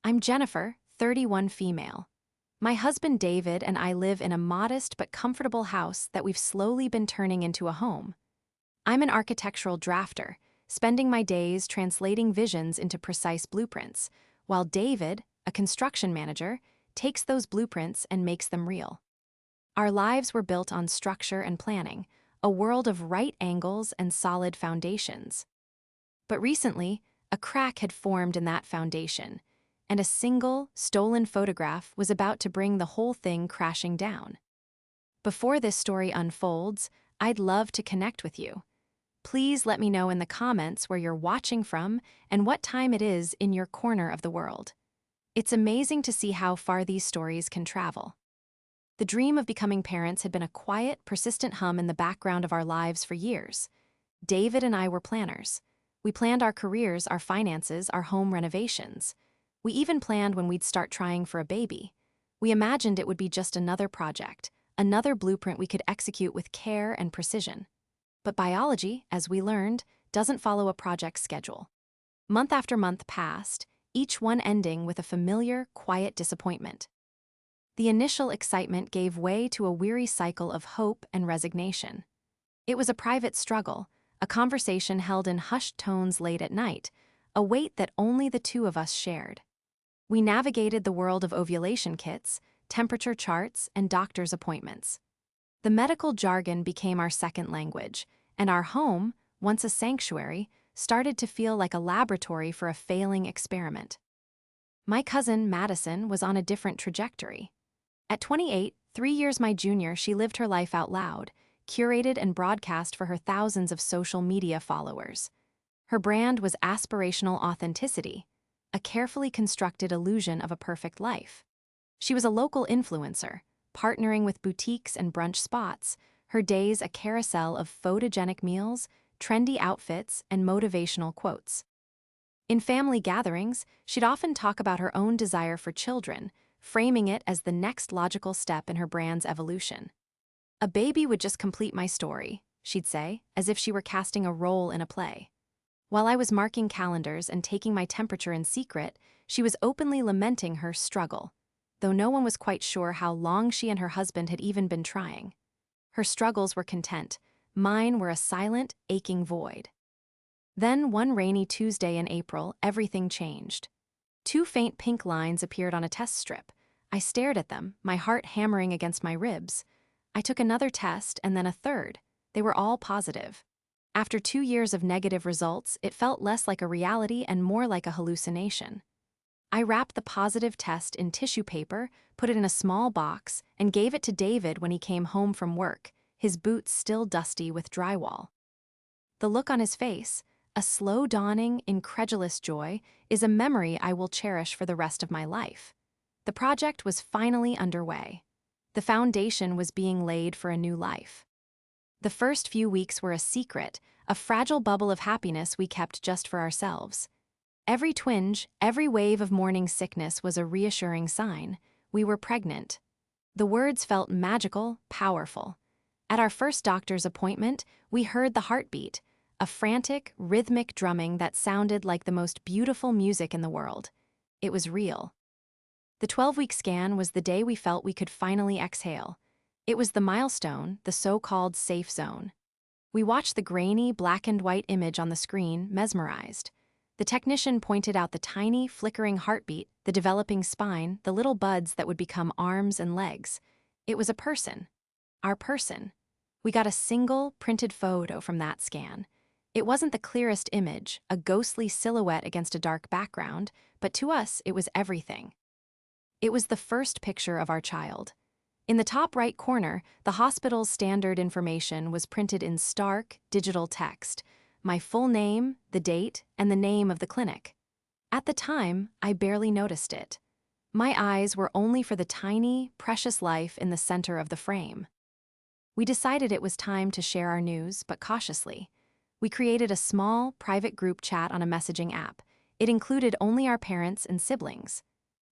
I'm Jennifer, 31 female. My husband David and I live in a modest but comfortable house that we've slowly been turning into a home. I'm an architectural drafter, spending my days translating visions into precise blueprints, while David, a construction manager, takes those blueprints and makes them real. Our lives were built on structure and planning, a world of right angles and solid foundations. But recently, a crack had formed in that foundation, and a single, stolen photograph was about to bring the whole thing crashing down. Before this story unfolds, I'd love to connect with you. Please let me know in the comments where you're watching from and what time it is in your corner of the world. It's amazing to see how far these stories can travel. The dream of becoming parents had been a quiet, persistent hum in the background of our lives for years. David and I were planners. We planned our careers, our finances, our home renovations. We even planned when we'd start trying for a baby. We imagined it would be just another project, another blueprint we could execute with care and precision. But biology, as we learned, doesn't follow a project schedule. Month after month passed, each one ending with a familiar, quiet disappointment. The initial excitement gave way to a weary cycle of hope and resignation. It was a private struggle, a conversation held in hushed tones late at night, a weight that only the two of us shared. We navigated the world of ovulation kits, temperature charts, and doctor's appointments. The medical jargon became our second language, and our home, once a sanctuary, started to feel like a laboratory for a failing experiment. My cousin, Madison, was on a different trajectory. At 28, 3 years my junior, she lived her life out loud, curated and broadcast for her thousands of social media followers. Her brand was aspirational authenticity, a carefully constructed illusion of a perfect life. She was a local influencer, partnering with boutiques and brunch spots, her days a carousel of photogenic meals, trendy outfits, and motivational quotes. In family gatherings, she'd often talk about her own desire for children, framing it as the next logical step in her brand's evolution. "A baby would just complete my story," she'd say, as if she were casting a role in a play. While I was marking calendars and taking my temperature in secret, she was openly lamenting her struggle, though no one was quite sure how long she and her husband had even been trying. Her struggles were content, mine were a silent, aching void. Then, one rainy Tuesday in April, everything changed. 2 faint pink lines appeared on a test strip. I stared at them, my heart hammering against my ribs. I took another test and then a third. They were all positive. After 2 years of negative results, it felt less like a reality and more like a hallucination. I wrapped the positive test in tissue paper, put it in a small box, and gave it to David when he came home from work, his boots still dusty with drywall. The look on his face, a slow dawning, incredulous joy, is a memory I will cherish for the rest of my life. The project was finally underway. The foundation was being laid for a new life. The first few weeks were a secret, a fragile bubble of happiness we kept just for ourselves. Every twinge, every wave of morning sickness was a reassuring sign. We were pregnant. The words felt magical, powerful. At our first doctor's appointment, we heard the heartbeat, a frantic, rhythmic drumming that sounded like the most beautiful music in the world. It was real. The 12-week scan was the day we felt we could finally exhale. It was the milestone, the so-called safe zone. We watched the grainy, black-and-white image on the screen, mesmerized. The technician pointed out the tiny, flickering heartbeat, the developing spine, the little buds that would become arms and legs. It was a person. Our person. We got a single, printed photo from that scan. It wasn't the clearest image, a ghostly silhouette against a dark background, but to us, it was everything. It was the first picture of our child. In the top right corner, the hospital's standard information was printed in stark, digital text: my full name, the date, and the name of the clinic. At the time, I barely noticed it. My eyes were only for the tiny, precious life in the center of the frame. We decided it was time to share our news, but cautiously. We created a small, private group chat on a messaging app. It included only our parents and siblings.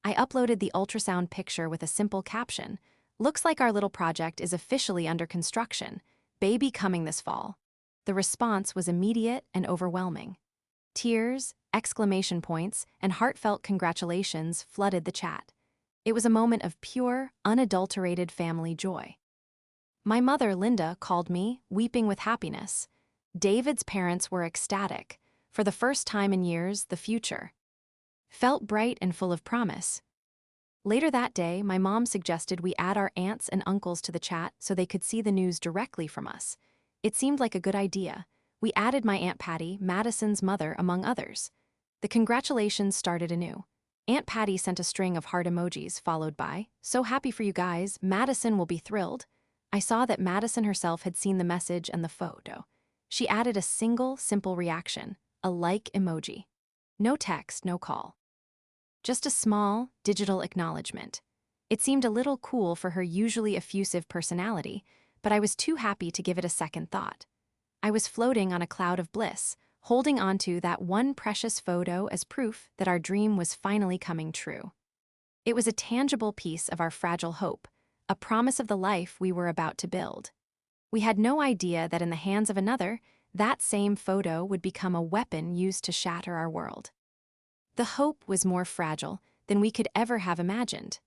I uploaded the ultrasound picture with a simple caption: "Looks like our little project is officially under construction. Baby coming this fall." The response was immediate and overwhelming. Tears, exclamation points, and heartfelt congratulations flooded the chat. It was a moment of pure, unadulterated family joy. My mother, Linda, called me, weeping with happiness. David's parents were ecstatic. For the first time in years, the future felt bright and full of promise. Later that day, my mom suggested we add our aunts and uncles to the chat so they could see the news directly from us. It seemed like a good idea. We added my Aunt Patty, Madison's mother, among others. The congratulations started anew. Aunt Patty sent a string of heart emojis, followed by, "So happy for you guys, Madison will be thrilled." I saw that Madison herself had seen the message and the photo. She added a single, simple reaction, a like emoji. No text, no call. Just a small, digital acknowledgement. It seemed a little cool for her usually effusive personality, but I was too happy to give it a second thought. I was floating on a cloud of bliss, holding onto that one precious photo as proof that our dream was finally coming true. It was a tangible piece of our fragile hope, a promise of the life we were about to build. We had no idea that in the hands of another, that same photo would become a weapon used to shatter our world. The hope was more fragile than we could ever have imagined.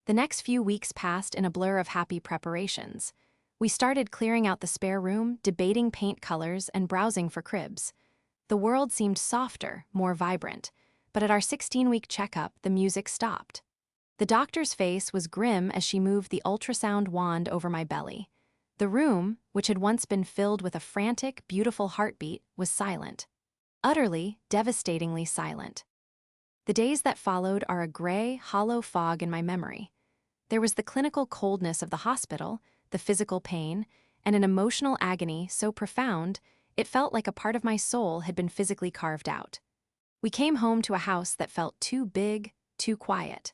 The next few weeks passed in a blur of happy preparations. We started clearing out the spare room, debating paint colors, and browsing for cribs. The world seemed softer, more vibrant, but at our 16-week checkup, the music stopped. The doctor's face was grim as she moved the ultrasound wand over my belly. The room, which had once been filled with a frantic, beautiful heartbeat, was silent. Utterly, devastatingly silent. The days that followed are a gray, hollow fog in my memory. There was the clinical coldness of the hospital, the physical pain, and an emotional agony so profound, it felt like a part of my soul had been physically carved out. We came home to a house that felt too big, too quiet.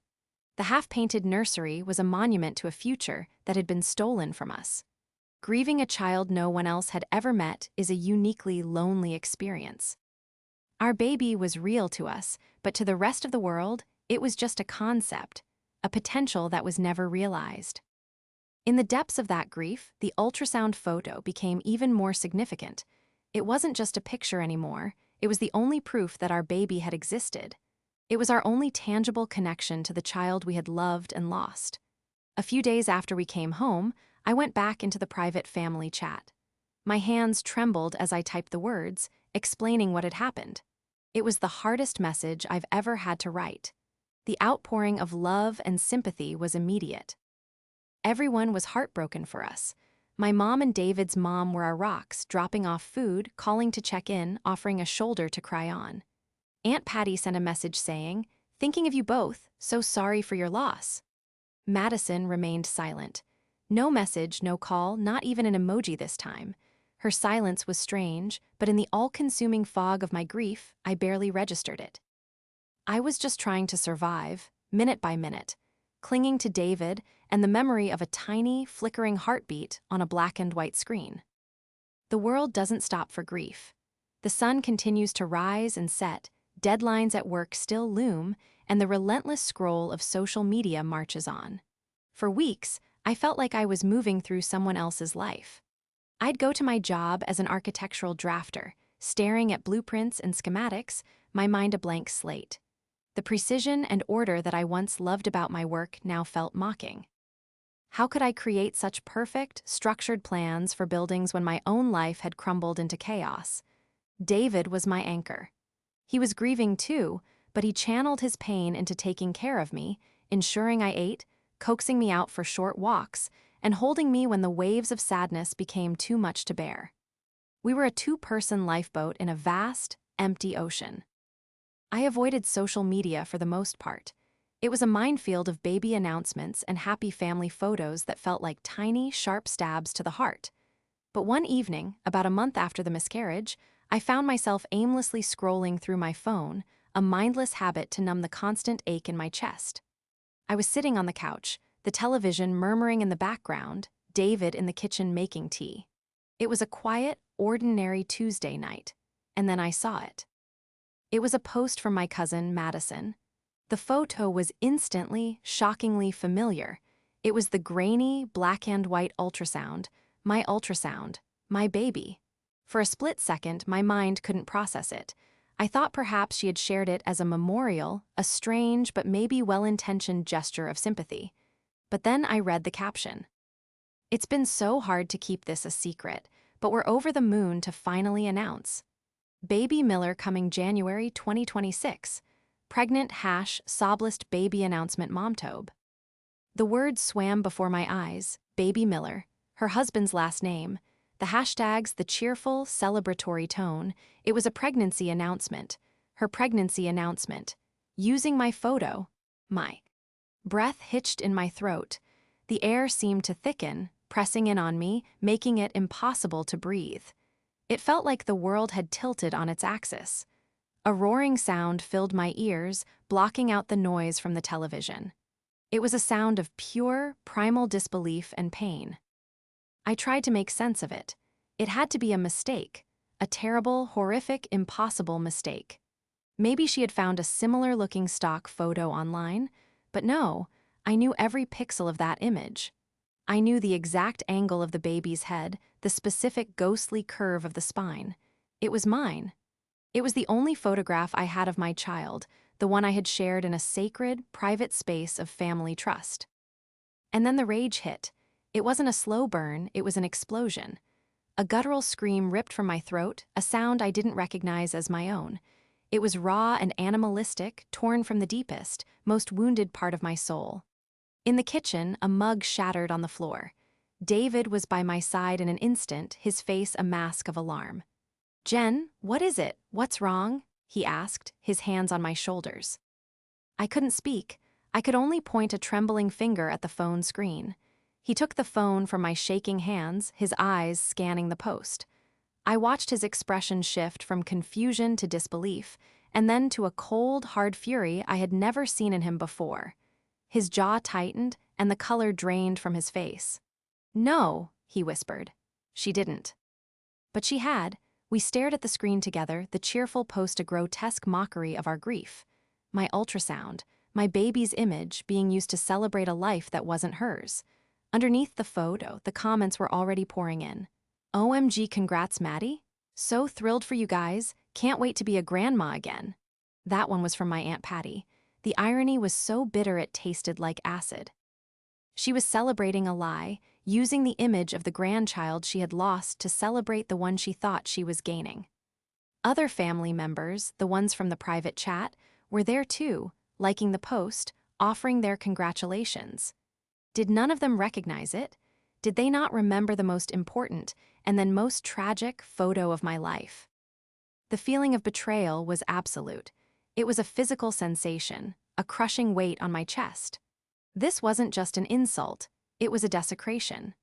The half-painted nursery was a monument to a future that had been stolen from us. Grieving a child no one else had ever met is a uniquely lonely experience. Our baby was real to us, but to the rest of the world, it was just a concept, a potential that was never realized. In the depths of that grief, the ultrasound photo became even more significant. It wasn't just a picture anymore, it was the only proof that our baby had existed. It was our only tangible connection to the child we had loved and lost. A few days after we came home, I went back into the private family chat. My hands trembled as I typed the words, explaining what had happened. It was the hardest message I've ever had to write. The outpouring of love and sympathy was immediate. Everyone was heartbroken for us. My mom and David's mom were our rocks, dropping off food, calling to check in, offering a shoulder to cry on. Aunt Patty sent a message saying, "Thinking of you both, so sorry for your loss." Madison remained silent. No message, no call, not even an emoji this time. Her silence was strange, but in the all-consuming fog of my grief, I barely registered it. I was just trying to survive, minute by minute, clinging to David and the memory of a tiny, flickering heartbeat on a black and white screen. The world doesn't stop for grief. The sun continues to rise and set, deadlines at work still loom, and the relentless scroll of social media marches on. For weeks, I felt like I was moving through someone else's life. I'd go to my job as an architectural drafter, staring at blueprints and schematics, my mind a blank slate. The precision and order that I once loved about my work now felt mocking. How could I create such perfect, structured plans for buildings when my own life had crumbled into chaos? David was my anchor. He was grieving too, but he channeled his pain into taking care of me, ensuring I ate, coaxing me out for short walks, and holding me when the waves of sadness became too much to bear. We were a two-person lifeboat in a vast, empty ocean. I avoided social media for the most part. It was a minefield of baby announcements and happy family photos that felt like tiny, sharp stabs to the heart. But one evening, about a month after the miscarriage, I found myself aimlessly scrolling through my phone, a mindless habit to numb the constant ache in my chest. I was sitting on the couch, the television murmuring in the background, David in the kitchen making tea. It was a quiet, ordinary Tuesday night, and then I saw it. It was a post from my cousin, Madison. The photo was instantly, shockingly familiar. It was the grainy, black and white ultrasound, my baby. For a split second, my mind couldn't process it. I thought perhaps she had shared it as a memorial, a strange but maybe well-intentioned gesture of sympathy. But then I read the caption. It's been so hard to keep this a secret, but we're over the moon to finally announce. Baby Miller coming January 2026. Pregnant #sobless baby announcement momtobe. The words swam before my eyes, Baby Miller, her husband's last name, the hashtags, the cheerful, celebratory tone. It was a pregnancy announcement, her pregnancy announcement. Using my photo, my breath hitched in my throat. The air seemed to thicken, pressing in on me, making it impossible to breathe. It felt like the world had tilted on its axis. A roaring sound filled my ears, blocking out the noise from the television. It was a sound of pure, primal disbelief and pain. I tried to make sense of it. It had to be a mistake, a terrible, horrific, impossible mistake. Maybe she had found a similar-looking stock photo online, but no, I knew every pixel of that image. I knew the exact angle of the baby's head, the specific ghostly curve of the spine. It was mine. It was the only photograph I had of my child, the one I had shared in a sacred, private space of family trust. And then the rage hit. It wasn't a slow burn, it was an explosion. A guttural scream ripped from my throat, a sound I didn't recognize as my own. It was raw and animalistic, torn from the deepest, most wounded part of my soul. In the kitchen, a mug shattered on the floor. David was by my side in an instant, his face a mask of alarm. "Jen, what is it? What's wrong?" he asked, his hands on my shoulders. I couldn't speak. I could only point a trembling finger at the phone screen. He took the phone from my shaking hands, his eyes scanning the post. I watched his expression shift from confusion to disbelief, and then to a cold, hard fury I had never seen in him before. His jaw tightened, and the color drained from his face. "No," he whispered. She didn't. But she had. We stared at the screen together, the cheerful post a grotesque mockery of our grief. My ultrasound, my baby's image being used to celebrate a life that wasn't hers. Underneath the photo, the comments were already pouring in. "OMG, congrats, Maddie. So thrilled for you guys. Can't wait to be a grandma again." That one was from my Aunt Patty. The irony was so bitter it tasted like acid. She was celebrating a lie, using the image of the grandchild she had lost to celebrate the one she thought she was gaining. Other family members, the ones from the private chat, were there too, liking the post, offering their congratulations. Did none of them recognize it? Did they not remember the most important and then most tragic photo of my life? The feeling of betrayal was absolute. It was a physical sensation, a crushing weight on my chest. This wasn't just an insult, it was a desecration.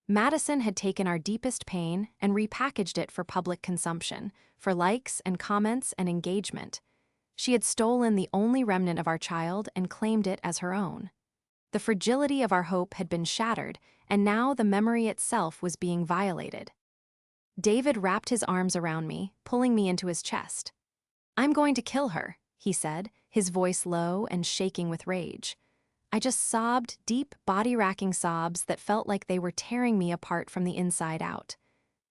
Madison had taken our deepest pain and repackaged it for public consumption, for likes and comments and engagement. She had stolen the only remnant of our child and claimed it as her own. The fragility of our hope had been shattered, and now the memory itself was being violated. David wrapped his arms around me, pulling me into his chest. "I'm going to kill her," he said, his voice low and shaking with rage. I just sobbed, deep, body-racking sobs that felt like they were tearing me apart from the inside out.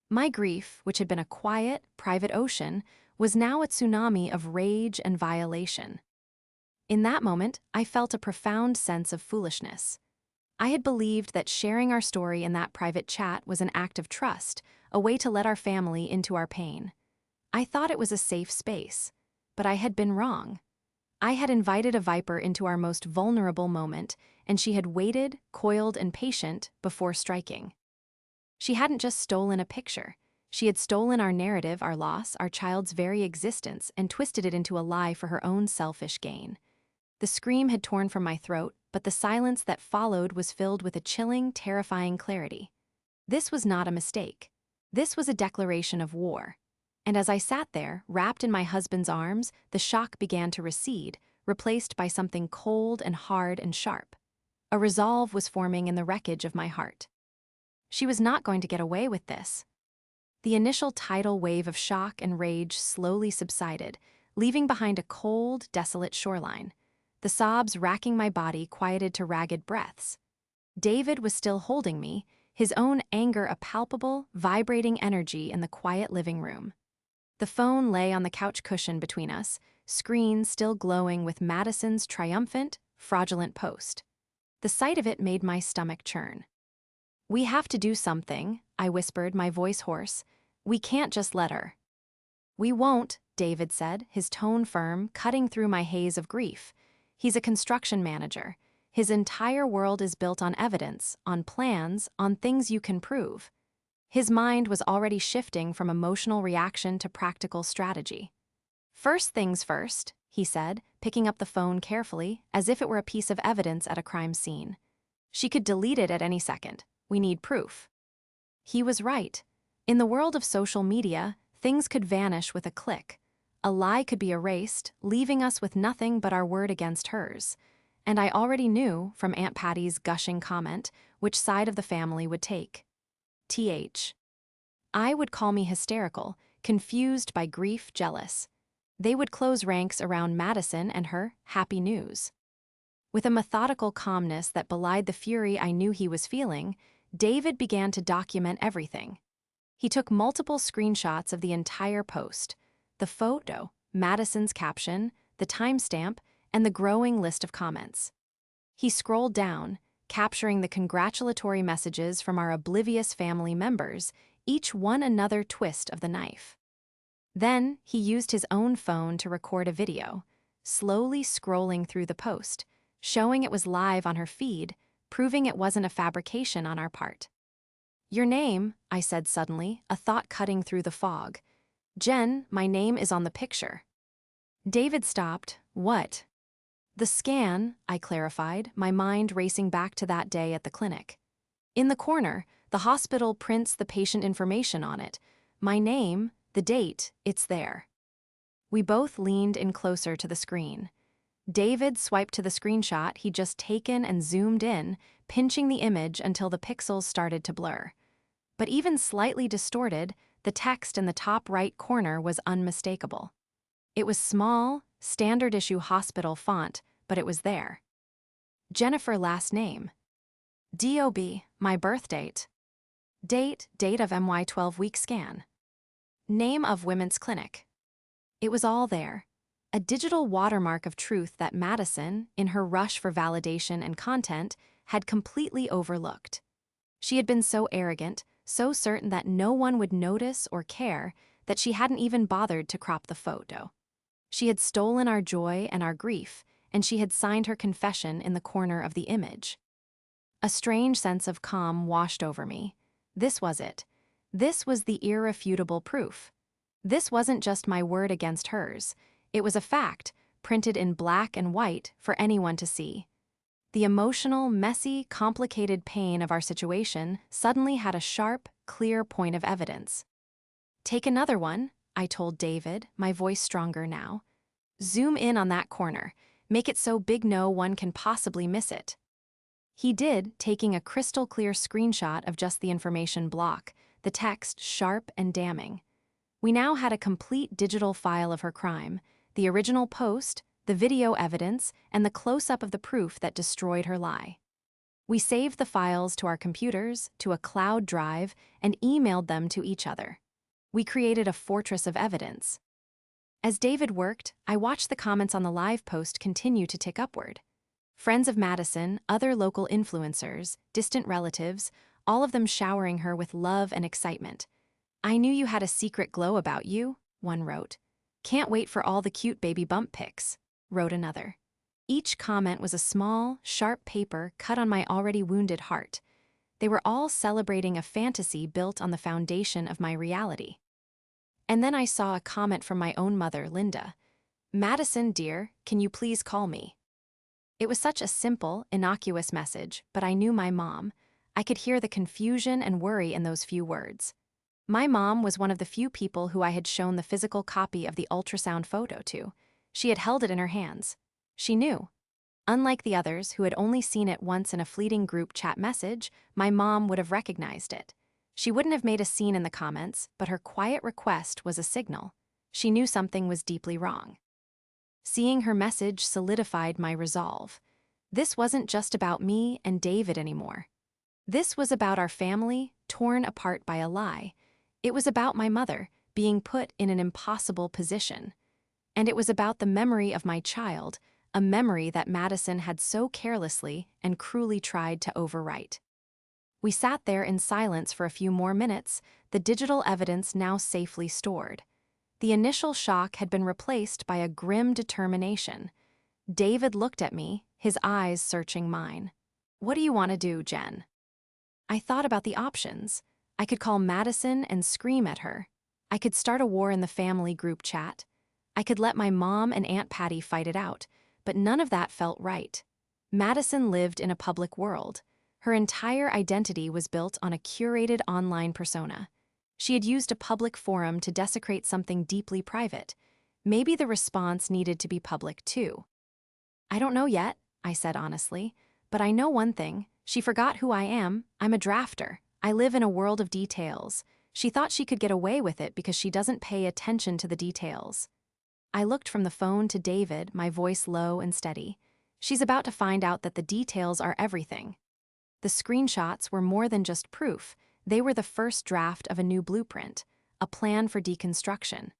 My grief, which had been a quiet, private ocean, was now a tsunami of rage and violation. In that moment, I felt a profound sense of foolishness. I had believed that sharing our story in that private chat was an act of trust, a way to let our family into our pain. I thought it was a safe space, but I had been wrong. I had invited a viper into our most vulnerable moment, and she had waited, coiled and patient, before striking. She hadn't just stolen a picture. She had stolen our narrative, our loss, our child's very existence, and twisted it into a lie for her own selfish gain. The scream had torn from my throat, but the silence that followed was filled with a chilling, terrifying clarity. This was not a mistake. This was a declaration of war. And as I sat there, wrapped in my husband's arms, the shock began to recede, replaced by something cold and hard and sharp. A resolve was forming in the wreckage of my heart. She was not going to get away with this. The initial tidal wave of shock and rage slowly subsided, leaving behind a cold, desolate shoreline. The sobs racking my body quieted to ragged breaths. David was still holding me, his own anger a palpable, vibrating energy in the quiet living room. The phone lay on the couch cushion between us, screen still glowing with Madison's triumphant, fraudulent post. The sight of it made my stomach churn. "We have to do something," I whispered, my voice hoarse. "We can't just let her." "We won't," David said, his tone firm, cutting through my haze of grief. He's a construction manager. His entire world is built on evidence, on plans, on things you can prove. His mind was already shifting from emotional reaction to practical strategy. "First things first," he said, picking up the phone carefully, as if it were a piece of evidence at a crime scene. "She could delete it at any second. We need proof." He was right. In the world of social media, things could vanish with a click. A lie could be erased, leaving us with nothing but our word against hers. And I already knew, from Aunt Patty's gushing comment, which side of the family would take. I would call me hysterical, confused by grief, jealous. They would close ranks around Madison and her happy news. With a methodical calmness that belied the fury I knew he was feeling, David began to document everything. He took multiple screenshots of the entire post: the photo, Madison's caption, the timestamp, and the growing list of comments. He scrolled down, capturing the congratulatory messages from our oblivious family members, each one another twist of the knife. Then he used his own phone to record a video, slowly scrolling through the post, showing it was live on her feed, proving it wasn't a fabrication on our part. "Your name," I said suddenly, a thought cutting through the fog. "Jen, my name is on the picture." David stopped. "What?" "The scan," I clarified, my mind racing back to that day at the clinic. "In the corner, the hospital prints the patient information on it. My name, the date, it's there." We both leaned in closer to the screen. David swiped to the screenshot he'd just taken and zoomed in, pinching the image until the pixels started to blur. But even slightly distorted, the text in the top right corner was unmistakable. It was small, standard-issue hospital font, but it was there. Jennifer last name. DOB, my birth date. Date of MY 12-week scan. Name of women's clinic. It was all there. A digital watermark of truth that Madison, in her rush for validation and content, had completely overlooked. She had been so arrogant, so certain that no one would notice or care, that she hadn't even bothered to crop the photo. She had stolen our joy and our grief, and she had signed her confession in the corner of the image. A strange sense of calm washed over me. This was it. This was the irrefutable proof. This wasn't just my word against hers. It was a fact, printed in black and white for anyone to see. The emotional, messy, complicated pain of our situation suddenly had a sharp, clear point of evidence. "Take another one," I told David, my voice stronger now. "Zoom in on that corner. Make it so big no one can possibly miss it." He did, taking a crystal-clear screenshot of just the information block, the text sharp and damning. We now had a complete digital file of her crime, the original post, the video evidence, and the close-up of the proof that destroyed her lie. We saved the files to our computers, to a cloud drive, and emailed them to each other. We created a fortress of evidence. As David worked, I watched the comments on the live post continue to tick upward. Friends of Madison, other local influencers, distant relatives, all of them showering her with love and excitement. "I knew you had a secret glow about you," one wrote. "Can't wait for all the cute baby bump pics," wrote another. Each comment was a small, sharp paper cut on my already wounded heart. They were all celebrating a fantasy built on the foundation of my reality. And then I saw a comment from my own mother, Linda. "Madison, dear, can you please call me?" It was such a simple, innocuous message, but I knew my mom. I could hear the confusion and worry in those few words. My mom was one of the few people who I had shown the physical copy of the ultrasound photo to. She had held it in her hands. She knew. Unlike the others who had only seen it once in a fleeting group chat message, my mom would have recognized it. She wouldn't have made a scene in the comments, but her quiet request was a signal. She knew something was deeply wrong. Seeing her message solidified my resolve. This wasn't just about me and David anymore. This was about our family, torn apart by a lie. It was about my mother, being put in an impossible position. And it was about the memory of my child, a memory that Madison had so carelessly and cruelly tried to overwrite. We sat there in silence for a few more minutes, the digital evidence now safely stored. The initial shock had been replaced by a grim determination. David looked at me, his eyes searching mine. "What do you want to do, Jen?" I thought about the options. I could call Madison and scream at her. I could start a war in the family group chat. I could let my mom and Aunt Patty fight it out, but none of that felt right. Madison lived in a public world. Her entire identity was built on a curated online persona. She had used a public forum to desecrate something deeply private. Maybe the response needed to be public too. "I don't know yet," I said honestly, "but I know one thing. She forgot who I am. I'm a drafter. I live in a world of details. She thought she could get away with it because she doesn't pay attention to the details." I looked from the phone to David, my voice low and steady. "She's about to find out that the details are everything." The screenshots were more than just proof. They were the first draft of a new blueprint, a plan for deconstruction.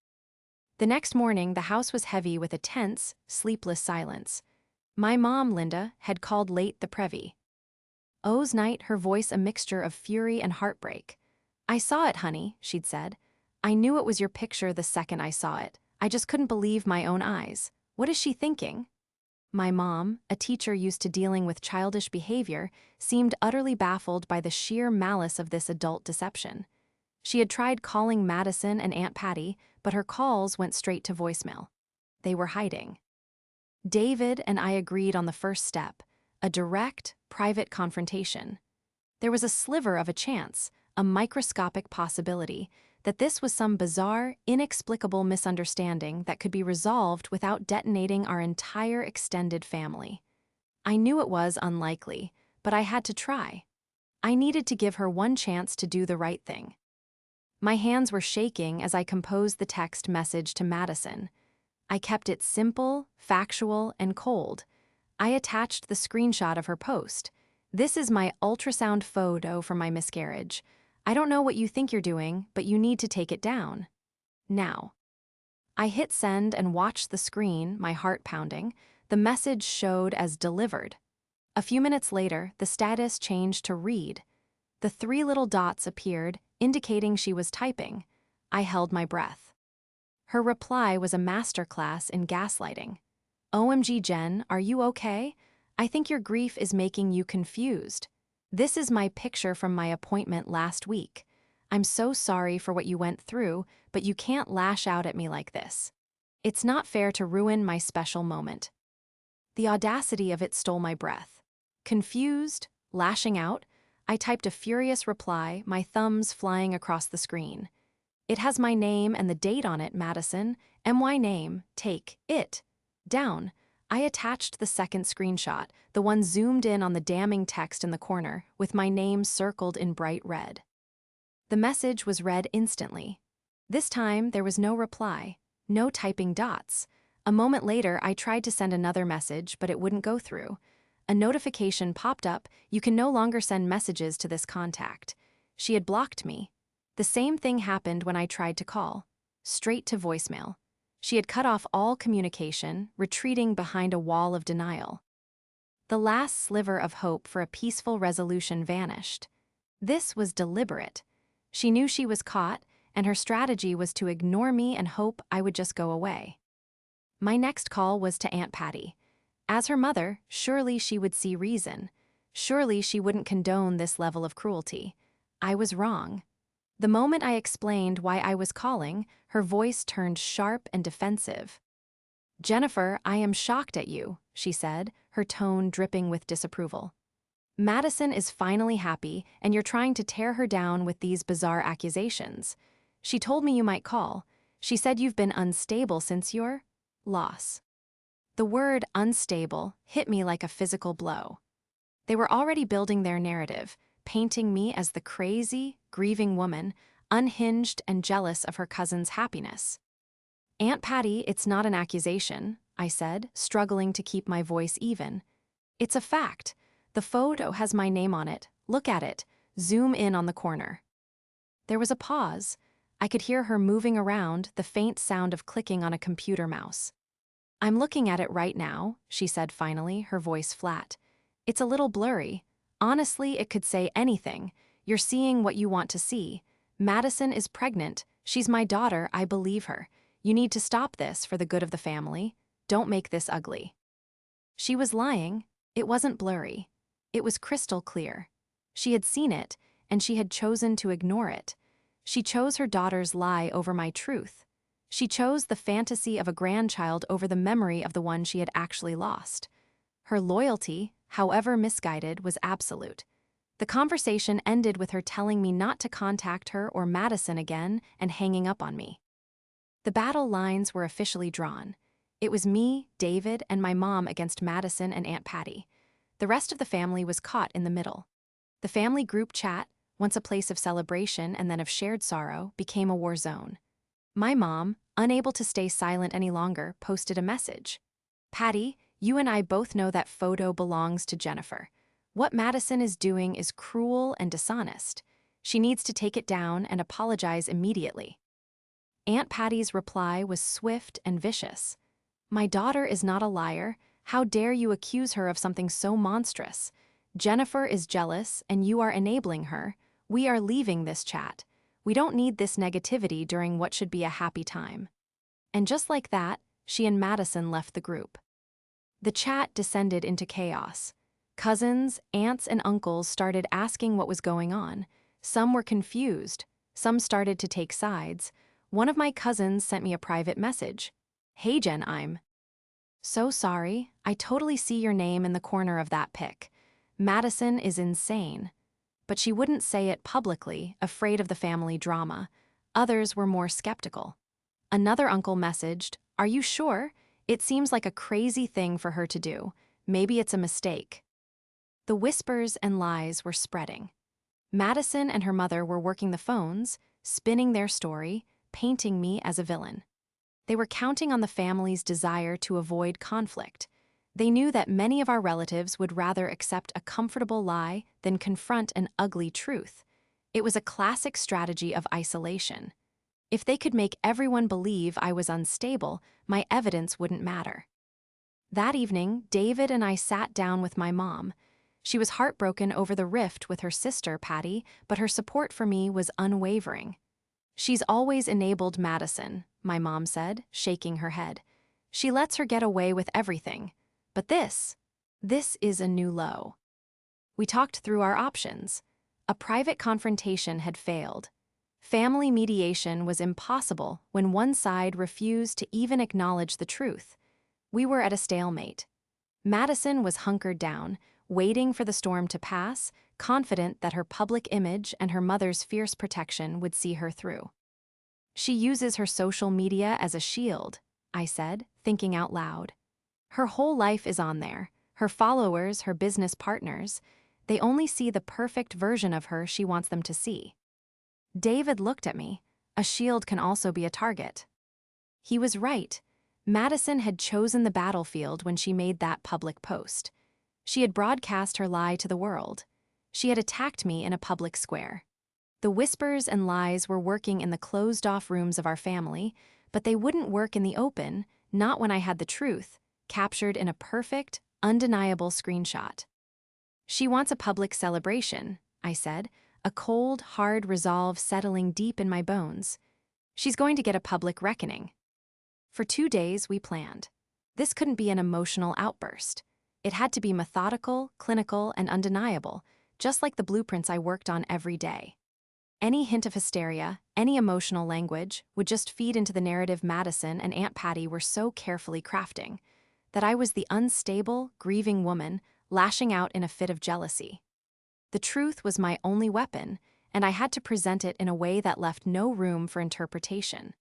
The next morning, the house was heavy with a tense, sleepless silence. My mom, Linda, had called late the Prevy. O's night, her voice a mixture of fury and heartbreak. "I saw it, honey," she'd said. "I knew it was your picture the second I saw it. I just couldn't believe my own eyes. What is she thinking?" My mom, a teacher used to dealing with childish behavior, seemed utterly baffled by the sheer malice of this adult deception. She had tried calling Madison and Aunt Patty, but her calls went straight to voicemail. They were hiding. David and I agreed on the first step, a direct, private confrontation. There was a sliver of a chance, a microscopic possibility, that this was some bizarre, inexplicable misunderstanding that could be resolved without detonating our entire extended family. I knew it was unlikely, but I had to try. I needed to give her one chance to do the right thing. My hands were shaking as I composed the text message to Madison. I kept it simple, factual, and cold. I attached the screenshot of her post. "This is my ultrasound photo from my miscarriage. I don't know what you think you're doing, but you need to take it down. Now." I hit send and watched the screen, my heart pounding. The message showed as delivered. A few minutes later, the status changed to read. The 3 little dots appeared, indicating she was typing. I held my breath. Her reply was a masterclass in gaslighting. "OMG, Jen, are you okay? I think your grief is making you confused. This is my picture from my appointment last week. I'm so sorry for what you went through, but you can't lash out at me like this. It's not fair to ruin my special moment." The audacity of it stole my breath. Confused, lashing out, I typed a furious reply, my thumbs flying across the screen. "It has my name and the date on it, Madison. MY name, take it down." I attached the second screenshot, the one zoomed in on the damning text in the corner, with my name circled in bright red. The message was read instantly. This time, there was no reply, no typing dots. A moment later, I tried to send another message, but it wouldn't go through. A notification popped up, "You can no longer send messages to this contact." She had blocked me. The same thing happened when I tried to call. Straight to voicemail. She had cut off all communication, retreating behind a wall of denial. The last sliver of hope for a peaceful resolution vanished. This was deliberate. She knew she was caught, and her strategy was to ignore me and hope I would just go away. My next call was to Aunt Patty. As her mother, surely she would see reason. Surely she wouldn't condone this level of cruelty. I was wrong. The moment I explained why I was calling, her voice turned sharp and defensive. "Jennifer, I am shocked at you," she said, her tone dripping with disapproval. "Madison is finally happy, and you're trying to tear her down with these bizarre accusations. She told me you might call. She said you've been unstable since your loss." The word unstable hit me like a physical blow. They were already building their narrative, painting me as the crazy, grieving woman, unhinged and jealous of her cousin's happiness. "Aunt Patty, it's not an accusation," I said, struggling to keep my voice even. "It's a fact. The photo has my name on it. Look at it. Zoom in on the corner." There was a pause. I could hear her moving around, the faint sound of clicking on a computer mouse. "I'm looking at it right now," she said finally, her voice flat. "It's a little blurry. Honestly, it could say anything. You're seeing what you want to see. Madison is pregnant. She's my daughter, I believe her. You need to stop this for the good of the family. Don't make this ugly." She was lying. It wasn't blurry. It was crystal clear. She had seen it, and she had chosen to ignore it. She chose her daughter's lie over my truth. She chose the fantasy of a grandchild over the memory of the one she had actually lost. Her loyalty, however misguided, was absolute. The conversation ended with her telling me not to contact her or Madison again and hanging up on me. The battle lines were officially drawn. It was me, David, and my mom against Madison and Aunt Patty. The rest of the family was caught in the middle. The family group chat, once a place of celebration and then of shared sorrow, became a war zone. My mom, unable to stay silent any longer, posted a message. "Patty, you and I both know that photo belongs to Jennifer. What Madison is doing is cruel and dishonest. She needs to take it down and apologize immediately." Aunt Patty's reply was swift and vicious. "My daughter is not a liar. How dare you accuse her of something so monstrous? Jennifer is jealous, and you are enabling her. We are leaving this chat. We don't need this negativity during what should be a happy time." And just like that, she and Madison left the group. The chat descended into chaos. Cousins, aunts, and uncles started asking what was going on. Some were confused. Some started to take sides. One of my cousins sent me a private message. "Hey Jen, I'm so sorry. I totally see your name in the corner of that pic. Madison is insane." But she wouldn't say it publicly, afraid of the family drama. Others were more skeptical. Another uncle messaged, "Are you sure? It seems like a crazy thing for her to do. Maybe it's a mistake." The whispers and lies were spreading. Madison and her mother were working the phones, spinning their story, painting me as a villain. They were counting on the family's desire to avoid conflict. They knew that many of our relatives would rather accept a comfortable lie than confront an ugly truth. It was a classic strategy of isolation. If they could make everyone believe I was unstable, my evidence wouldn't matter. That evening, David and I sat down with my mom. She was heartbroken over the rift with her sister, Patty, but her support for me was unwavering. "She's always enabled Madison," my mom said, shaking her head. "She lets her get away with everything. But this is a new low." We talked through our options. A private confrontation had failed. Family mediation was impossible when one side refused to even acknowledge the truth. We were at a stalemate. Madison was hunkered down, waiting for the storm to pass, confident that her public image and her mother's fierce protection would see her through. "She uses her social media as a shield," I said, thinking out loud. "Her whole life is on there. Her followers, her business partners. They only see the perfect version of her she wants them to see." David looked at me. A shield can also be a target. He was right. Madison had chosen the battlefield when she made that public post. She had broadcast her lie to the world. She had attacked me in a public square. The whispers and lies were working in the closed-off rooms of our family, but they wouldn't work in the open, not when I had the truth, captured in a perfect, undeniable screenshot. "She wants a public celebration," I said, a cold, hard resolve settling deep in my bones. "She's going to get a public reckoning." For 2 days, we planned. This couldn't be an emotional outburst. It had to be methodical, clinical, and undeniable, just like the blueprints I worked on every day. Any hint of hysteria, any emotional language, would just feed into the narrative Madison and Aunt Patty were so carefully crafting, that I was the unstable, grieving woman lashing out in a fit of jealousy. The truth was my only weapon, and I had to present it in a way that left no room for interpretation.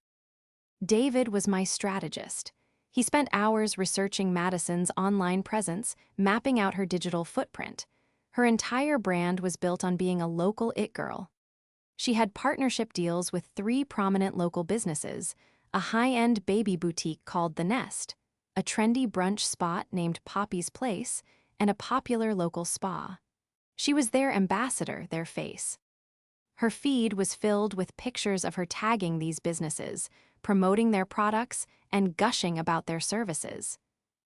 David was my strategist. He spent hours researching Madison's online presence, mapping out her digital footprint. Her entire brand was built on being a local it girl. She had partnership deals with 3 prominent local businesses, a high-end baby boutique called The Nest, a trendy brunch spot named Poppy's Place, and a popular local spa. She was their ambassador, their face. Her feed was filled with pictures of her tagging these businesses, promoting their products, and gushing about their services.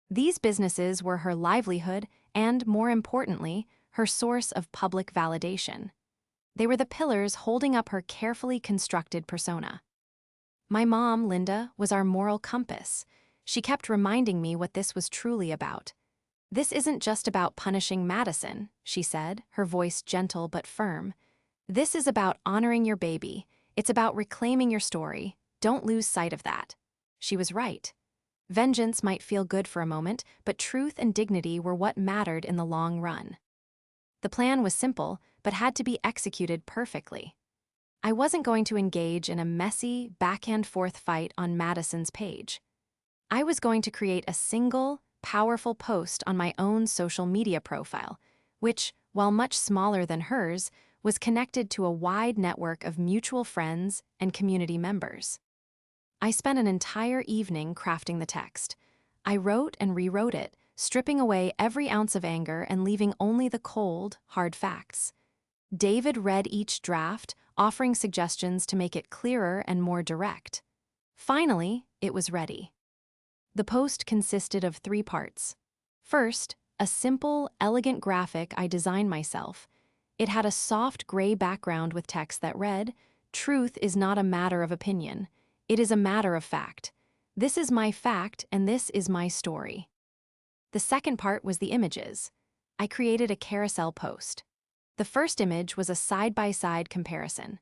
These businesses were her livelihood and, more importantly, her source of public validation. They were the pillars holding up her carefully constructed persona. My mom, Linda, was our moral compass. She kept reminding me what this was truly about. "This isn't just about punishing Madison," she said, her voice gentle but firm. "This is about honoring your baby. It's about reclaiming your story. Don't lose sight of that." She was right. Vengeance might feel good for a moment, but truth and dignity were what mattered in the long run. The plan was simple, but had to be executed perfectly. I wasn't going to engage in a messy, back-and-forth fight on Madison's page. I was going to create a single, powerful post on my own social media profile, which, while much smaller than hers, was connected to a wide network of mutual friends and community members. I spent an entire evening crafting the text. I wrote and rewrote it, stripping away every ounce of anger and leaving only the cold, hard facts. David read each draft, offering suggestions to make it clearer and more direct. Finally, it was ready. The post consisted of 3 parts. First, a simple, elegant graphic I designed myself. It had a soft gray background with text that read, "Truth is not a matter of opinion. It is a matter of fact. This is my fact and this is my story." The second part was the images. I created a carousel post. The first image was a side-by-side comparison.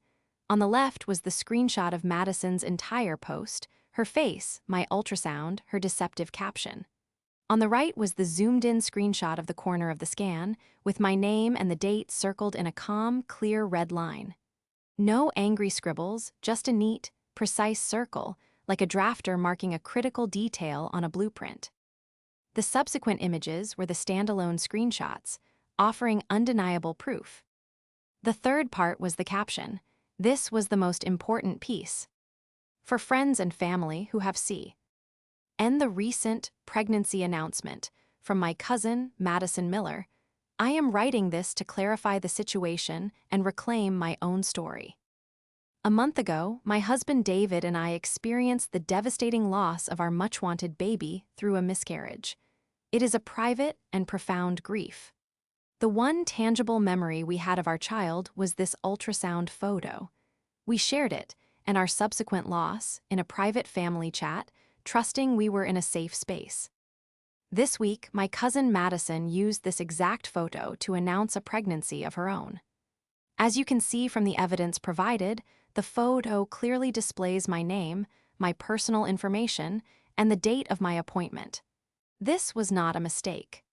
On the left was the screenshot of Madison's entire post, her face, my ultrasound, her deceptive caption. On the right was the zoomed-in screenshot of the corner of the scan, with my name and the date circled in a calm, clear red line. No angry scribbles, just a neat, precise circle, like a drafter marking a critical detail on a blueprint. The subsequent images were the standalone screenshots, offering undeniable proof. The third part was the caption. This was the most important piece. For friends and family who have and the recent pregnancy announcement from my cousin, Madison Miller, I am writing this to clarify the situation and reclaim my own story. A month ago, my husband David and I experienced the devastating loss of our much-wanted baby through a miscarriage. It is a private and profound grief. The one tangible memory we had of our child was this ultrasound photo. We shared it, and our subsequent loss, in a private family chat, trusting we were in a safe space. This week, my cousin Madison used this exact photo to announce a pregnancy of her own. As you can see from the evidence provided, the photo clearly displays my name, my personal information, and the date of my appointment. This was not a mistake.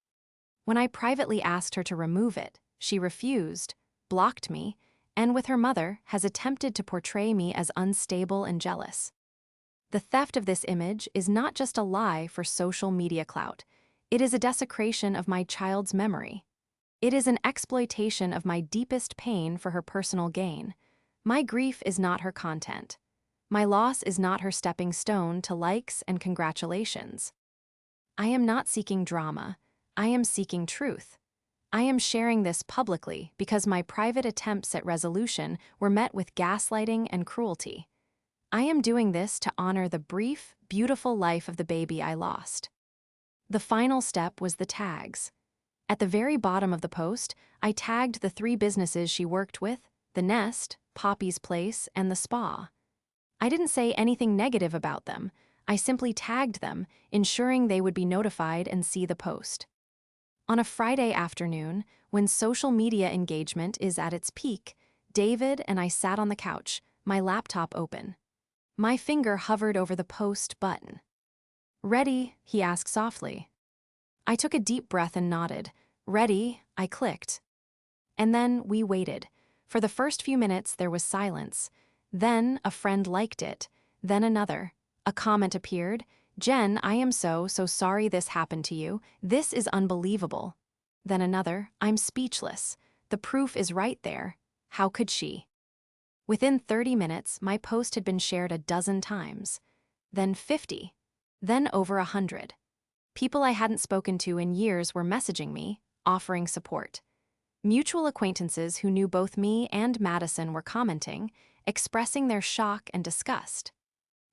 When I privately asked her to remove it, she refused, blocked me, and with her mother has attempted to portray me as unstable and jealous. The theft of this image is not just a lie for social media clout. It is a desecration of my child's memory. It is an exploitation of my deepest pain for her personal gain. My grief is not her content. My loss is not her stepping stone to likes and congratulations. I am not seeking drama. I am seeking truth. I am sharing this publicly because my private attempts at resolution were met with gaslighting and cruelty. I am doing this to honor the brief, beautiful life of the baby I lost. The final step was the tags. At the very bottom of the post, I tagged the 3 businesses she worked with, the Nest, Poppy's Place, and the Spa. I didn't say anything negative about them. I simply tagged them, ensuring they would be notified and see the post. On a Friday afternoon, when social media engagement is at its peak, David and I sat on the couch, my laptop open. My finger hovered over the post button. "Ready?" he asked softly. I took a deep breath and nodded. "Ready," I clicked. And then we waited. For the first few minutes, there was silence. Then a friend liked it. Then another. A comment appeared. "Jen, I am so sorry this happened to you. This is unbelievable." Then another. "I'm speechless. The proof is right there. How could she?" Within 30 minutes, my post had been shared a dozen times. Then 50. Then over 100. People I hadn't spoken to in years were messaging me, offering support. Mutual acquaintances who knew both me and Madison were commenting, expressing their shock and disgust.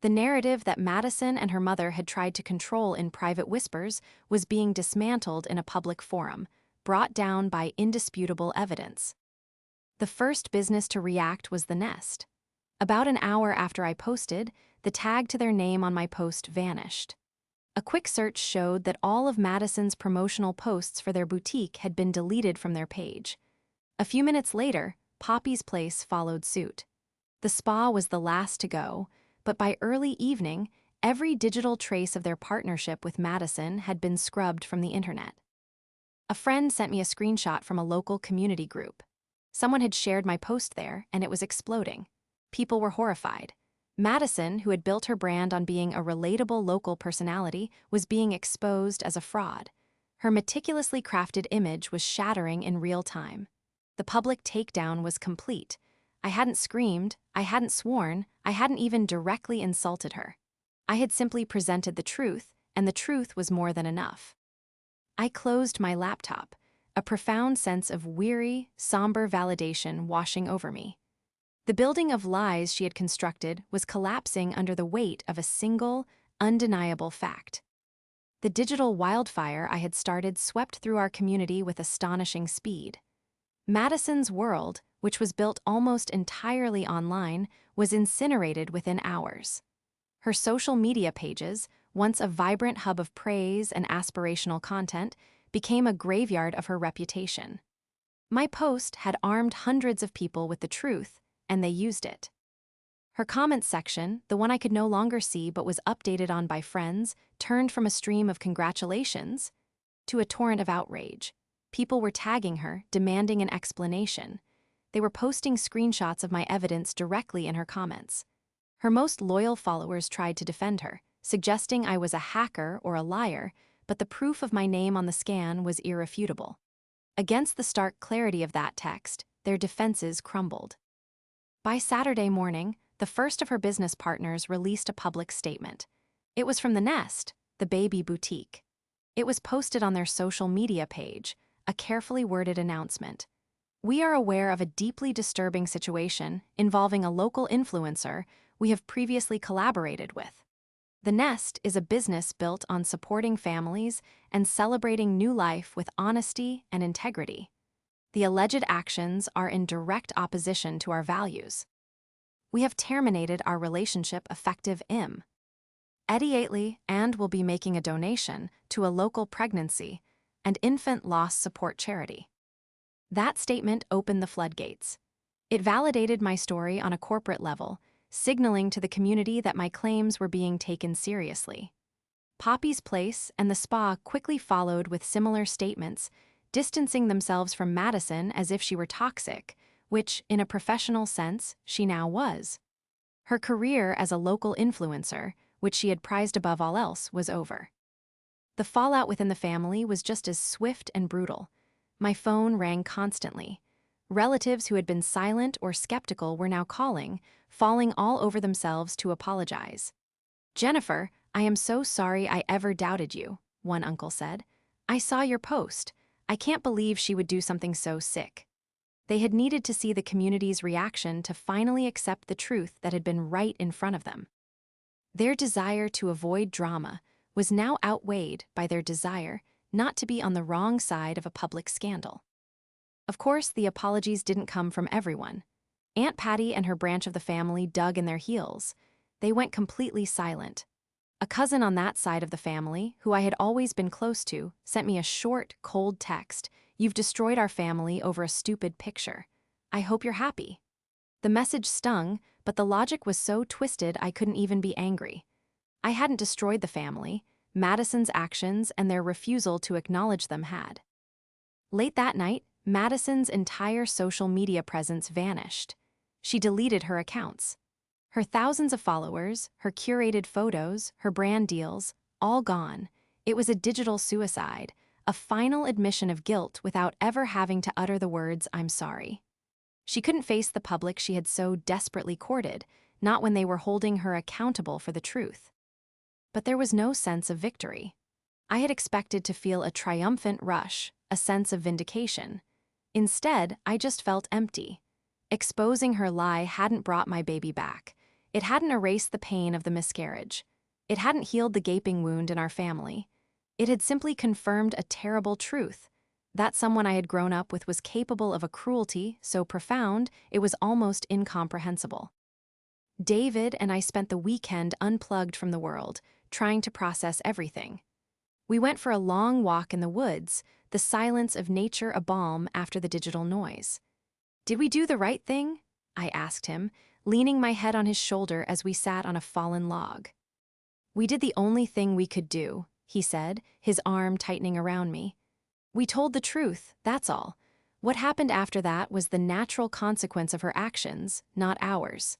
The narrative that Madison and her mother had tried to control in private whispers was being dismantled in a public forum, brought down by indisputable evidence. The first business to react was the Nest. About an hour after I posted, the tag to their name on my post vanished. A quick search showed that all of Madison's promotional posts for their boutique had been deleted from their page. A few minutes later, Poppy's Place followed suit. The spa was the last to go, but by early evening, every digital trace of their partnership with Madison had been scrubbed from the internet. A friend sent me a screenshot from a local community group. Someone had shared my post there, and it was exploding. People were horrified. Madison, who had built her brand on being a relatable local personality, was being exposed as a fraud. Her meticulously crafted image was shattering in real time. The public takedown was complete. I hadn't screamed, I hadn't sworn, I hadn't even directly insulted her. I had simply presented the truth, and the truth was more than enough. I closed my laptop, a profound sense of weary, somber validation washing over me. The building of lies she had constructed was collapsing under the weight of a single, undeniable fact. The digital wildfire I had started swept through our community with astonishing speed. Madison's world, which was built almost entirely online, was incinerated within hours. Her social media pages, once a vibrant hub of praise and aspirational content, became a graveyard of her reputation. My post had armed hundreds of people with the truth, and they used it. Her comments section, the one I could no longer see but was updated on by friends, turned from a stream of congratulations to a torrent of outrage. People were tagging her, demanding an explanation. They were posting screenshots of my evidence directly in her comments. Her most loyal followers tried to defend her, suggesting I was a hacker or a liar, but the proof of my name on the scan was irrefutable. Against the stark clarity of that text, their defenses crumbled. By Saturday morning, the first of her business partners released a public statement. It was from the Nest, the baby boutique. It was posted on their social media page, a carefully worded announcement. We are aware of a deeply disturbing situation involving a local influencer we have previously collaborated with. The Nest is a business built on supporting families and celebrating new life with honesty and integrity. The alleged actions are in direct opposition to our values. We have terminated our relationship effective immediately and will be making a donation to a local pregnancy and infant loss support charity. That statement opened the floodgates. It validated my story on a corporate level, signaling to the community that my claims were being taken seriously. Poppy's Place and the spa quickly followed with similar statements, distancing themselves from Madison as if she were toxic, which, in a professional sense, she now was. Her career as a local influencer, which she had prized above all else, was over. The fallout within the family was just as swift and brutal. My phone rang constantly. Relatives who had been silent or skeptical were now calling, falling all over themselves to apologize. "Jennifer, I am so sorry I ever doubted you," one uncle said. "I saw your post. I can't believe she would do something so sick." They had needed to see the community's reaction to finally accept the truth that had been right in front of them. Their desire to avoid drama was now outweighed by their desire not to be on the wrong side of a public scandal. Of course, the apologies didn't come from everyone. Aunt Patty and her branch of the family dug in their heels. They went completely silent. A cousin on that side of the family, who I had always been close to, sent me a short, cold text. "You've destroyed our family over a stupid picture. I hope you're happy." The message stung, but the logic was so twisted I couldn't even be angry. I hadn't destroyed the family. Madison's actions and their refusal to acknowledge them had. Late that night, Madison's entire social media presence vanished. She deleted her accounts. Her thousands of followers, her curated photos, her brand deals, all gone. It was a digital suicide, a final admission of guilt without ever having to utter the words, "I'm sorry." She couldn't face the public she had so desperately courted, not when they were holding her accountable for the truth. But there was no sense of victory. I had expected to feel a triumphant rush, a sense of vindication. Instead, I just felt empty. Exposing her lie hadn't brought my baby back. It hadn't erased the pain of the miscarriage. It hadn't healed the gaping wound in our family. It had simply confirmed a terrible truth: that someone I had grown up with was capable of a cruelty so profound it was almost incomprehensible. David and I spent the weekend unplugged from the world, trying to process everything. We went for a long walk in the woods, the silence of nature a balm after the digital noise. "Did we do the right thing?" I asked him, leaning my head on his shoulder as we sat on a fallen log. "We did the only thing we could do," he said, his arm tightening around me. "We told the truth, that's all. What happened after that was the natural consequence of her actions, not ours."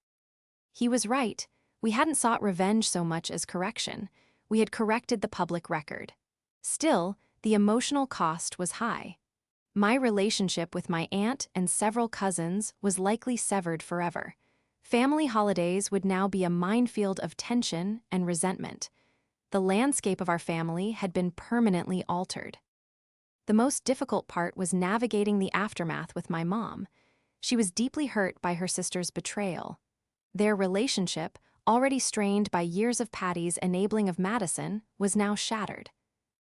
He was right. We hadn't sought revenge so much as correction. We had corrected the public record. Still, the emotional cost was high. My relationship with my aunt and several cousins was likely severed forever. Family holidays would now be a minefield of tension and resentment. The landscape of our family had been permanently altered. The most difficult part was navigating the aftermath with my mom. She was deeply hurt by her sister's betrayal. Their relationship, already strained by years of Patty's enabling of Madison, was now shattered.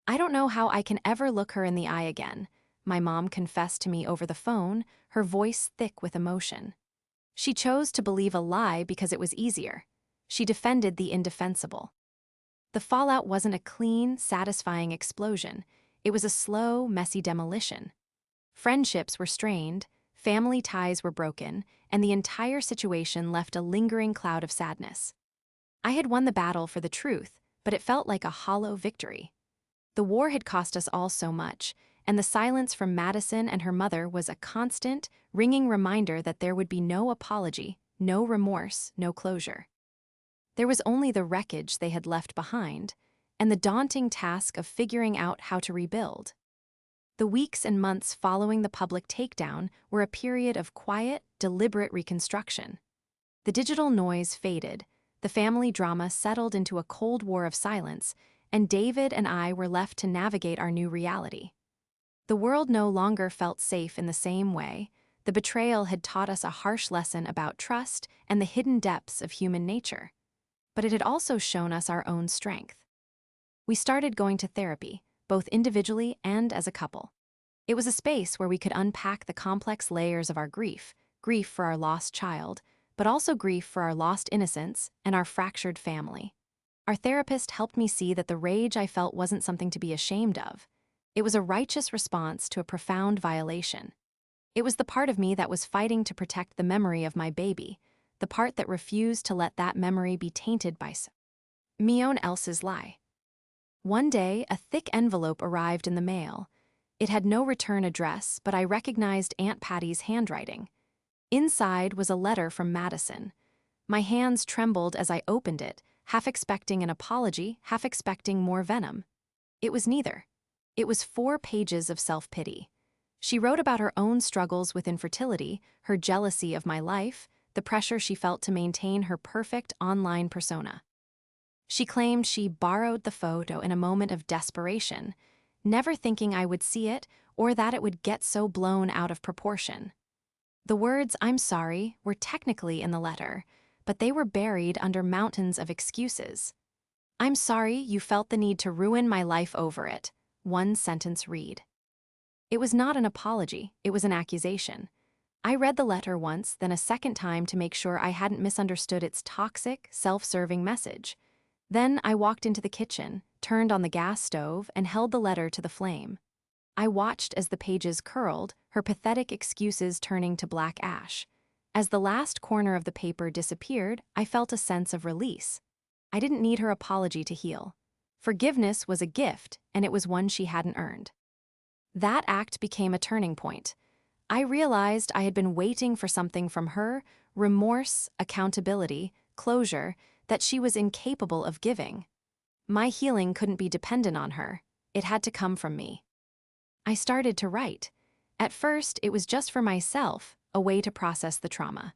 "I don't know how I can ever look her in the eye again," my mom confessed to me over the phone, her voice thick with emotion. She chose to believe a lie because it was easier. She defended the indefensible. The fallout wasn't a clean, satisfying explosion. It was a slow, messy demolition. Friendships were strained, family ties were broken, and the entire situation left a lingering cloud of sadness. I had won the battle for the truth, but it felt like a hollow victory. The war had cost us all so much, and the silence from Madison and her mother was a constant, ringing reminder that there would be no apology, no remorse, no closure. There was only the wreckage they had left behind, and the daunting task of figuring out how to rebuild. The weeks and months following the public takedown were a period of quiet, deliberate reconstruction. The digital noise faded, the family drama settled into a cold war of silence, and David and I were left to navigate our new reality. The world no longer felt safe in the same way. The betrayal had taught us a harsh lesson about trust and the hidden depths of human nature. But it had also shown us our own strength. We started going to therapy, both individually and as a couple. It was a space where we could unpack the complex layers of our grief for our lost child, but also grief for our lost innocence and our fractured family. Our therapist helped me see that the rage I felt wasn't something to be ashamed of. It was a righteous response to a profound violation. It was the part of me that was fighting to protect the memory of my baby, the part that refused to let that memory be tainted by someone else's lie. One day, a thick envelope arrived in the mail. It had no return address, but I recognized Aunt Patty's handwriting. Inside was a letter from Madison. My hands trembled as I opened it, half expecting an apology, half expecting more venom. It was neither. It was 4 pages of self-pity. She wrote about her own struggles with infertility, her jealousy of my life, the pressure she felt to maintain her perfect online persona. She claimed she borrowed the photo in a moment of desperation, never thinking I would see it or that it would get so blown out of proportion. The words "I'm sorry" were technically in the letter, but they were buried under mountains of excuses. "I'm sorry you felt the need to ruin my life over it," one sentence read. It was not an apology, it was an accusation. I read the letter once, then a second time to make sure I hadn't misunderstood its toxic, self-serving message. Then I walked into the kitchen, turned on the gas stove, and held the letter to the flame. I watched as the pages curled, her pathetic excuses turning to black ash. As the last corner of the paper disappeared, I felt a sense of release. I didn't need her apology to heal. Forgiveness was a gift, and it was one she hadn't earned. That act became a turning point. I realized I had been waiting for something from her: remorse, accountability, closure, that she was incapable of giving. My healing couldn't be dependent on her. It had to come from me. I started to write. At first, it was just for myself, a way to process the trauma.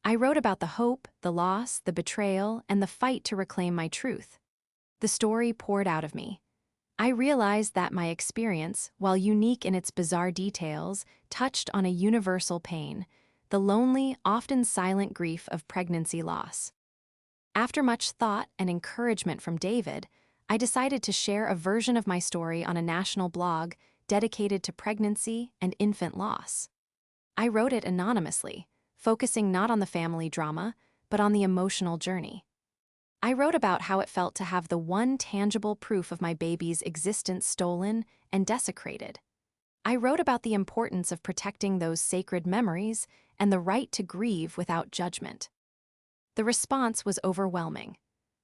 I wrote about the hope, the loss, the betrayal, and the fight to reclaim my truth. The story poured out of me. I realized that my experience, while unique in its bizarre details, touched on a universal pain, the lonely, often silent grief of pregnancy loss. After much thought and encouragement from David, I decided to share a version of my story on a national blog dedicated to pregnancy and infant loss. I wrote it anonymously, focusing not on the family drama, but on the emotional journey. I wrote about how it felt to have the one tangible proof of my baby's existence stolen and desecrated. I wrote about the importance of protecting those sacred memories and the right to grieve without judgment. The response was overwhelming.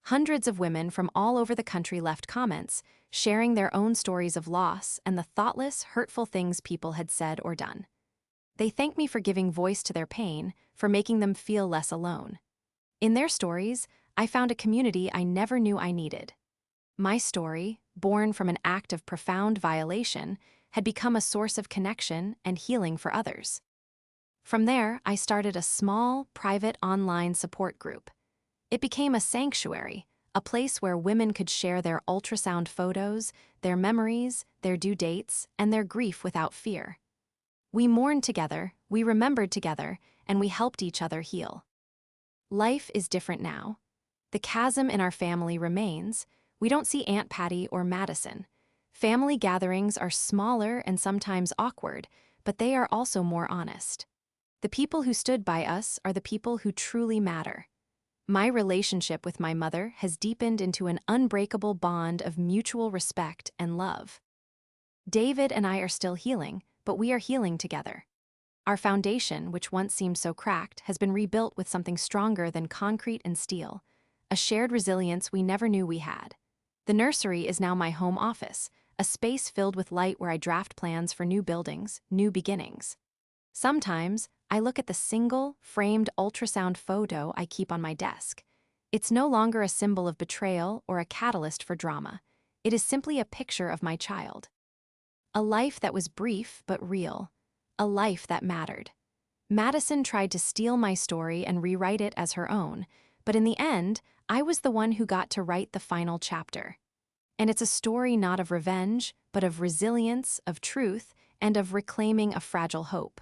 Hundreds of women from all over the country left comments, sharing their own stories of loss and the thoughtless, hurtful things people had said or done. They thanked me for giving voice to their pain, for making them feel less alone. In their stories, I found a community I never knew I needed. My story, born from an act of profound violation, had become a source of connection and healing for others. From there, I started a small, private online support group. It became a sanctuary, a place where women could share their ultrasound photos, their memories, their due dates, and their grief without fear. We mourned together, we remembered together, and we helped each other heal. Life is different now. The chasm in our family remains. We don't see Aunt Patty or Madison. Family gatherings are smaller and sometimes awkward, but they are also more honest. The people who stood by us are the people who truly matter. My relationship with my mother has deepened into an unbreakable bond of mutual respect and love. David and I are still healing, but we are healing together. Our foundation, which once seemed so cracked, has been rebuilt with something stronger than concrete and steel, a shared resilience we never knew we had. The nursery is now my home office, a space filled with light where I draft plans for new buildings, new beginnings. Sometimes, I look at the single, framed ultrasound photo I keep on my desk. It's no longer a symbol of betrayal or a catalyst for drama. It is simply a picture of my child. A life that was brief but real. A life that mattered. Madison tried to steal my story and rewrite it as her own, but in the end, I was the one who got to write the final chapter. And it's a story not of revenge, but of resilience, of truth, and of reclaiming a fragile hope.